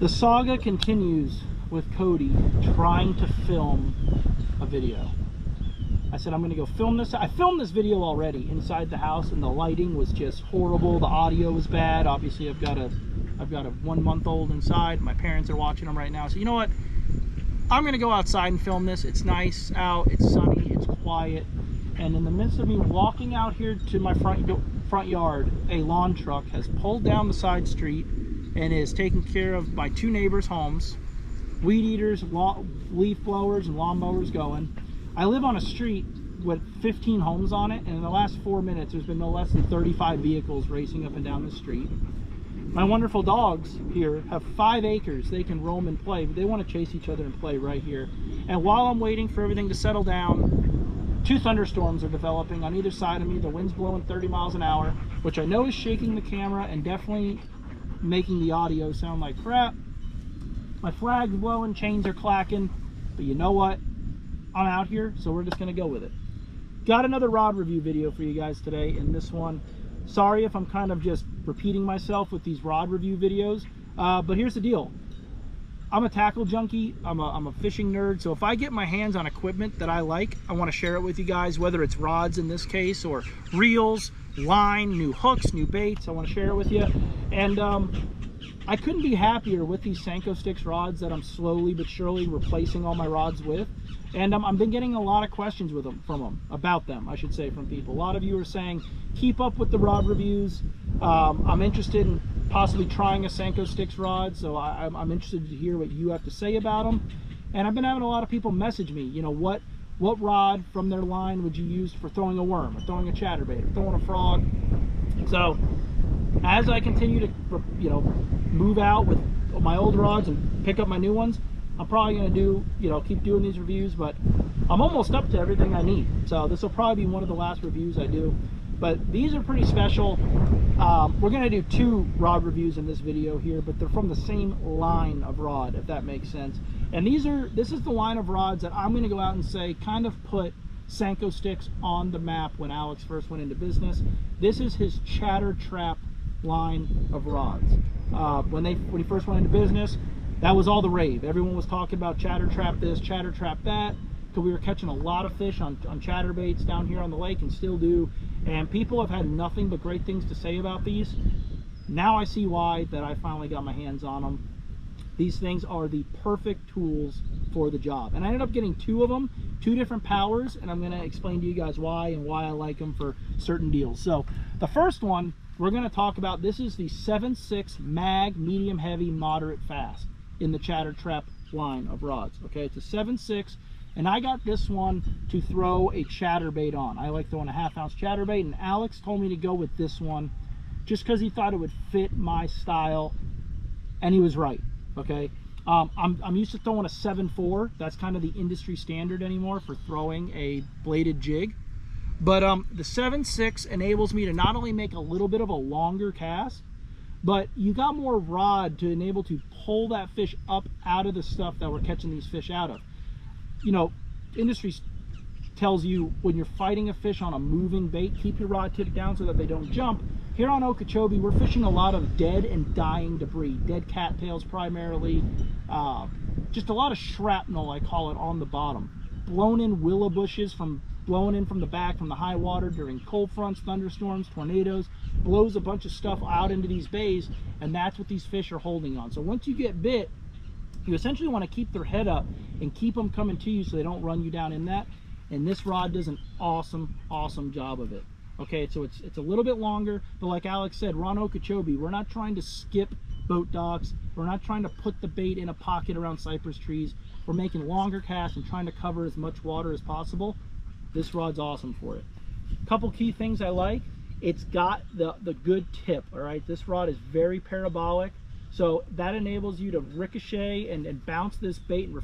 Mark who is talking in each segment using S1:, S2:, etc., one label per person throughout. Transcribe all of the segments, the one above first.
S1: The saga continues with Cody trying to film a video. I said, I'm going to go film this. I filmed this video already inside the house, and the lighting was just horrible. The audio was bad. Obviously, I've got a 1-month-old inside. My parents are watching them right now. So you know what? I'm going to go outside and film this. It's nice out. It's sunny. It's quiet. And in the midst of me walking out here to my front yard, a lawn truck has pulled down the side street and is taking care of my 2 neighbors' homes. Weed eaters, leaf blowers, and lawn mowers going. I live on a street with 15 homes on it, and in the last 4 minutes, there's been no less than 35 vehicles racing up and down the street. My wonderful dogs here have 5 acres. They can roam and play, but they want to chase each other and play right here. And while I'm waiting for everything to settle down, 2 thunderstorms are developing on either side of me. The wind's blowing 30 miles an hour, which I know is shaking the camera and definitely making the audio sound like crap. My flag's blowing, chains are clacking, but you know what? I'm out here, so we're just gonna go with it. Got another rod review video for you guys today. In this one, sorry if I'm kind of just repeating myself with these rod review videos, but here's the deal. I'm a tackle junkie. I'm a fishing nerd, so if I get my hands on equipment that I like, I want to share it with you guys, whether it's rods in this case, or reels, line, new hooks, new baits. I want to share it with you. And I couldn't be happier with these Senko Sticks rods that I'm slowly but surely replacing all my rods with. And I've been getting a lot of questions about them, I should say, from people. A lot of you are saying, keep up with the rod reviews. I'm interested in possibly trying a Senko Sticks rod, so I'm interested to hear what you have to say about them. And I've been having a lot of people message me, you know, what rod from their line would you use for throwing a worm, or throwing a chatterbait, or throwing a frog. So as I continue to, you know, move out with my old rods and pick up my new ones, I'm probably going to do, you know, keep doing these reviews, but I'm almost up to everything I need. So this will probably be one of the last reviews I do. But these are pretty special. We're going to do 2 rod reviews in this video here, but they're from the same line of rod, if that makes sense. And this is the line of rods that I'm going to go out and say kind of put Senko Sticks on the map when Alex first went into business. This is his CHATTERTRAP line of rods. When he first went into business, that was all the rave. Everyone was talking about CHATTERTRAP this, CHATTERTRAP that, because we were catching a lot of fish on chatterbaits down here on the lake, and still do. And people have had nothing but great things to say about these. Now I see why that I finally got my hands on them. These things are the perfect tools for the job. And I ended up getting 2 of them, 2 different powers, and I'm going to explain to you guys why and why I like them for certain deals. So the first one we're going to talk about, this is the 7.6 mag medium heavy moderate fast in the CHATTERTRAP line of rods. Okay, it's a 7.6, and I got this one to throw a chatterbait on. I like throwing a 1/2 ounce chatterbait, and Alex told me to go with this one just because he thought it would fit my style, and he was right. Okay, I'm used to throwing a 7.4. That's kind of the industry standard anymore for throwing a bladed jig. But the 7.6 enables me to not only make a little bit of a longer cast, but you got more rod to enable to pull that fish up out of the stuff that we're catching these fish out of. You know, industry tells you when you're fighting a fish on a moving bait, keep your rod tipped down so that they don't jump. Here on Okeechobee, we're fishing a lot of dead and dying debris, dead cattails primarily, just a lot of shrapnel, I call it, on the bottom. Blown in willow bushes blowing in from the back from the high water during cold fronts, thunderstorms, tornadoes, blows a bunch of stuff out into these bays, and that's what these fish are holding on. So once you get bit, you essentially want to keep their head up and keep them coming to you so they don't run you down in that. And this rod does an awesome job of it. Okay, so it's a little bit longer, but like Alex said, we're on Okeechobee. We're not trying to skip boat docks. We're not trying to put the bait in a pocket around cypress trees. We're making longer casts and trying to cover as much water as possible. This rod's awesome for it. Couple key things I like. It's got the good tip, all right? This rod is very parabolic, so that enables you to ricochet and bounce this bait and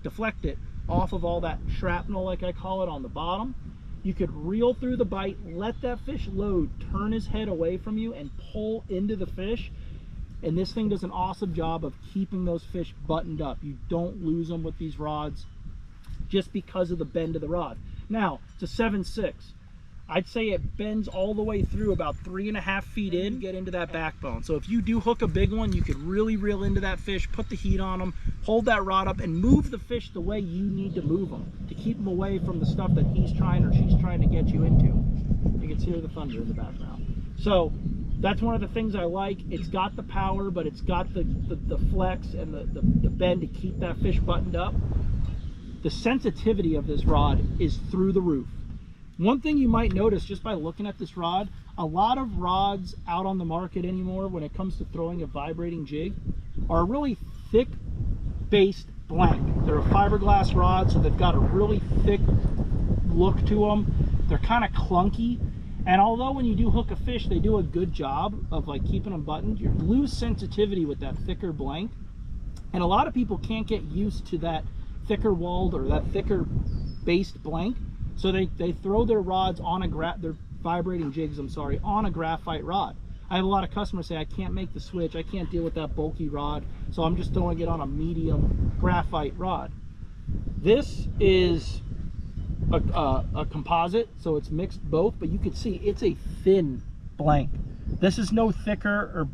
S1: deflect it off of all that shrapnel, like I call it, on the bottom. You could reel through the bite, let that fish load, turn his head away from you, and pull into the fish. And this thing does an awesome job of keeping those fish buttoned up. You don't lose them with these rods just because of the bend of the rod. Now, it's a 7.6. I'd say it bends all the way through about 3.5 feet in, get into that backbone. So if you do hook a big one, you could really reel into that fish, put the heat on them, hold that rod up, and move the fish the way you need to move them to keep them away from the stuff that he's trying or she's trying to get you into. You can hear the thunder in the background. So that's one of the things I like. It's got the power, but it's got the flex and the bend to keep that fish buttoned up. The sensitivity of this rod is through the roof. One thing you might notice just by looking at this rod, a lot of rods out on the market anymore when it comes to throwing a vibrating jig are a really thick based blank. They're a fiberglass rod, so they've got a really thick look to them. They're kind of clunky, and although when you do hook a fish they do a good job of like keeping them buttoned, you lose sensitivity with that thicker blank, and a lot of people can't get used to that thicker walled or that thicker based blank. So they throw their rods on their vibrating jigs, I'm sorry, on a graphite rod. I have a lot of customers say, I can't make the switch, I can't deal with that bulky rod, so I'm just throwing it on a medium graphite rod. This is a composite, so it's mixed both, but you can see it's a thin blank. This is no thicker or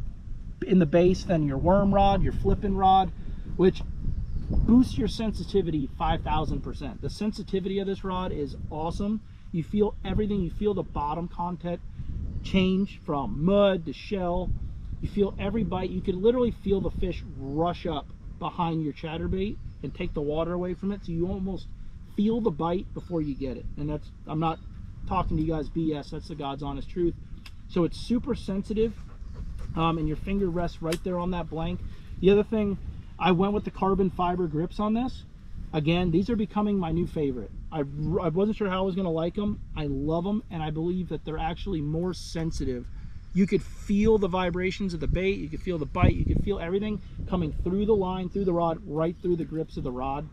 S1: in the base than your worm rod, your flipping rod, which boosts your sensitivity 5,000%. The sensitivity of this rod is awesome. You feel everything. You feel the bottom content change from mud to shell. You feel every bite. You can literally feel the fish rush up behind your chatterbait and take the water away from it, so you almost feel the bite before you get it. And that's, I'm not talking to you guys BS, that's the God's honest truth. So it's super sensitive, and your finger rests right there on that blank. The other thing, I went with the carbon fiber grips on this. Again, these are becoming my new favorite. I wasn't sure how I was going to like them. I love them, and I believe that they're actually more sensitive. You could feel the vibrations of the bait, you could feel the bite, you could feel everything coming through the line, through the rod, right through the grips of the rod,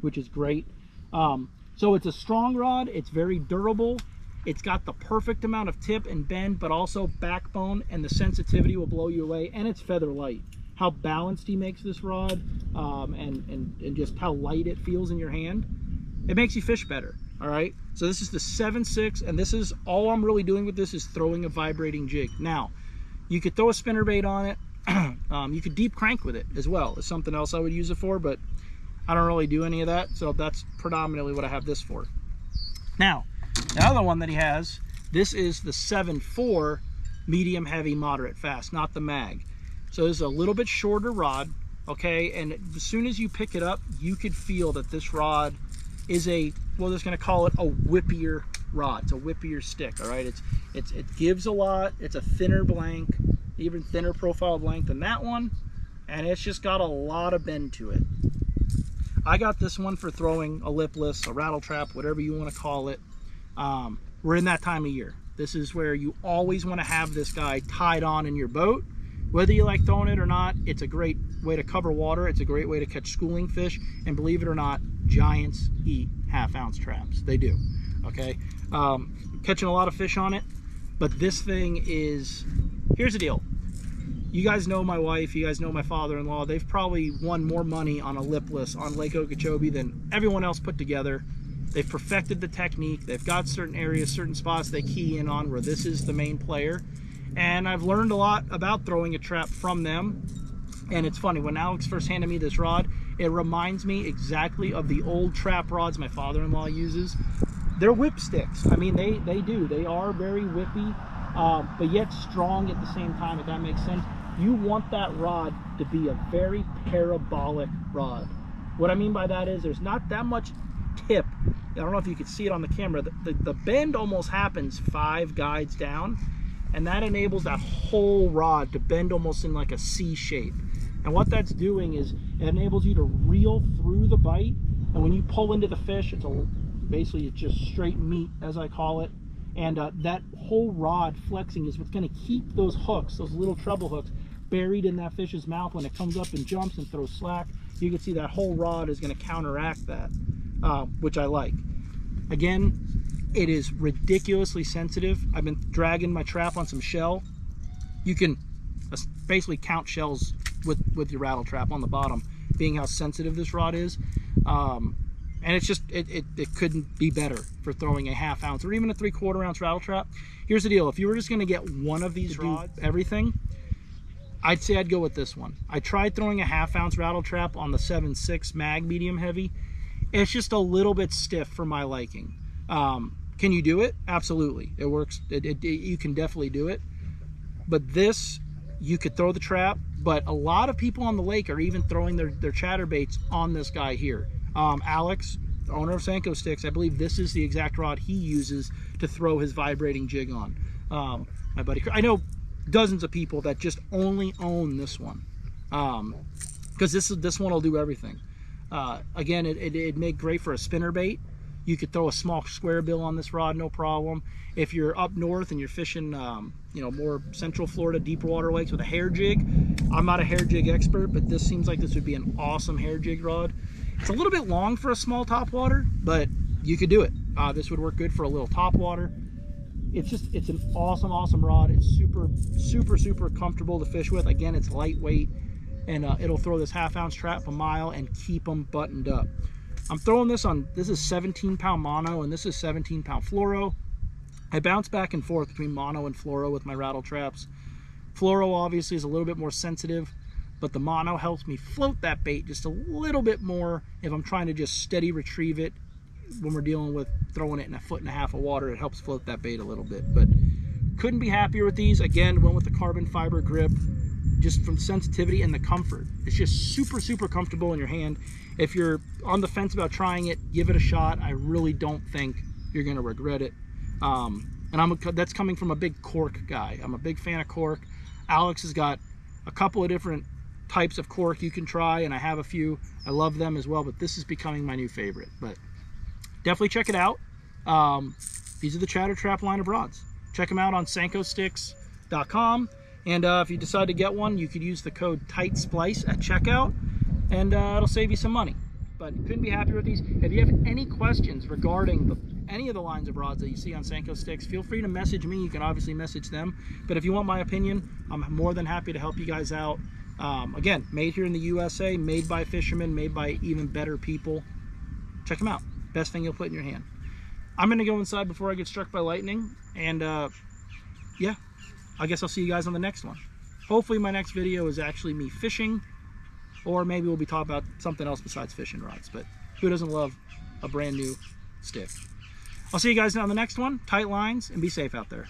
S1: which is great. So it's a strong rod, it's very durable, it's got the perfect amount of tip and bend, but also backbone, and the sensitivity will blow you away, and it's feather light. How balanced he makes this rod, and just how light it feels in your hand, it makes you fish better. All right, so this is the 7.6, and this is all I'm really doing with this is throwing a vibrating jig. Now you could throw a spinnerbait on it. You could deep crank with it as well. It's something else I would use it for, but I don't really do any of that, so that's predominantly what I have this for. Now the other one that he has, this is the 7.4 medium heavy moderate fast, not the mag. So this is a little bit shorter rod, okay, and as soon as you pick it up, you could feel that this rod is a, well, just going to call it a whippier rod. It's a whippier stick, all right? It gives a lot. It's a thinner blank, even thinner profile blank than that one, and it's just got a lot of bend to it. I got this one for throwing a lipless, a rattle trap, whatever you want to call it. We're in that time of year. This is where you always want to have this guy tied on in your boat. Whether you like throwing it or not, it's a great way to cover water. It's a great way to catch schooling fish. And believe it or not, giants eat half-ounce traps. They do, okay? Catching a lot of fish on it, but this thing is, here's the deal. You guys know my wife, you guys know my father-in-law. They've probably won more money on a lipless on Lake Okeechobee than everyone else put together. They've perfected the technique. They've got certain areas, certain spots they key in on where this is the main player. And I've learned a lot about throwing a trap from them. And it's funny, when Alex first handed me this rod, it reminds me exactly of the old trap rods my father-in-law uses. They're whip sticks. I mean, they do. They are very whippy, but yet strong at the same time, if that makes sense. You want that rod to be a very parabolic rod. What I mean by that is there's not that much tip. I don't know if you can see it on the camera. The bend almost happens 5 guides down, and that enables that whole rod to bend almost in like a C shape. And what that's doing is it enables you to reel through the bite, and when you pull into the fish, basically it's just straight meat, as I call it. And that whole rod flexing is what's going to keep those hooks, those little treble hooks, buried in that fish's mouth. When it comes up and jumps and throws slack, you can see that whole rod is going to counteract that, which I like. Again, it is ridiculously sensitive. I've been dragging my trap on some shell. You can basically count shells with your rattle trap on the bottom, being how sensitive this rod is. And And it's just, it couldn't be better for throwing a 1/2 ounce or even a 3/4 ounce rattle trap. Here's the deal. If you were just going to get one of these rods, everything, I'd say I'd go with this one. I tried throwing a 1/2 ounce rattle trap on the 7.6 mag medium heavy. It's just a little bit stiff for my liking. Can you do it? Absolutely. It works. You can definitely do it. But this, you could throw the trap, but a lot of people on the lake are even throwing their chatterbaits on this guy here. Alex, the owner of Senko Sticks, I believe this is the exact rod he uses to throw his vibrating jig on. My buddy, I know dozens of people that just only own this one, because this one will do everything. Again, it'd make great for a spinner bait. You could throw a small square bill on this rod, no problem. If you're up north and you're fishing, you know, more central Florida, deeper water lakes with a hair jig, I'm not a hair jig expert, but this seems like this would be an awesome hair jig rod. It's a little bit long for a small topwater, but you could do it. This would work good for a little topwater. It's an awesome rod. It's super comfortable to fish with. Again, it's lightweight, and it'll throw this 1/2 ounce trap a mile and keep them buttoned up. I'm throwing this on, this is 17-pound mono and this is 17-pound fluoro. I bounce back and forth between mono and fluoro with my rattle traps. Fluoro obviously is a little bit more sensitive, but the mono helps me float that bait just a little bit more if I'm trying to just steady retrieve it. When we're dealing with throwing it in 1.5 feet of water, it helps float that bait a little bit. But couldn't be happier with these. Again, went with the carbon fiber grip, just from sensitivity and the comfort. It's just super comfortable in your hand. If you're on the fence about trying it, give it a shot. I really don't think you're going to regret it. And that's coming from a big cork guy. I'm a big fan of cork. Alex has got a couple of different types of cork you can try, and I have a few. I love them as well, but this is becoming my new favorite. But definitely check it out. These are the ChatterTrap line of rods. Check them out on sankosticks.com. And if you decide to get one, you could use the code TIGHTSPLICE at checkout, and it'll save you some money. But couldn't be happier with these. If you have any questions regarding any of the lines of rods that you see on Senko Sticks, feel free to message me. You can obviously message them. But if you want my opinion, I'm more than happy to help you guys out. Again, made here in the USA, made by fishermen, made by even better people. Check them out. Best thing you'll put in your hand. I'm going to go inside before I get struck by lightning. And yeah, I guess I'll see you guys on the next one. Hopefully my next video is actually me fishing, or maybe we'll be talking about something else besides fishing rods. But who doesn't love a brand new stick? I'll see you guys on the next one. Tight lines, and be safe out there.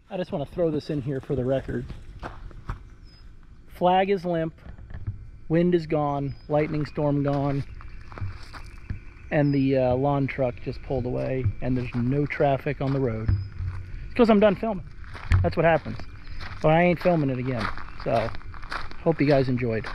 S1: I just want to throw this in here for the record. Flag is limp, wind is gone, lightning storm gone, and the lawn truck just pulled away, and there's no traffic on the road. It's because I'm done filming. That's what happens. But I ain't filming it again. So, hope you guys enjoyed.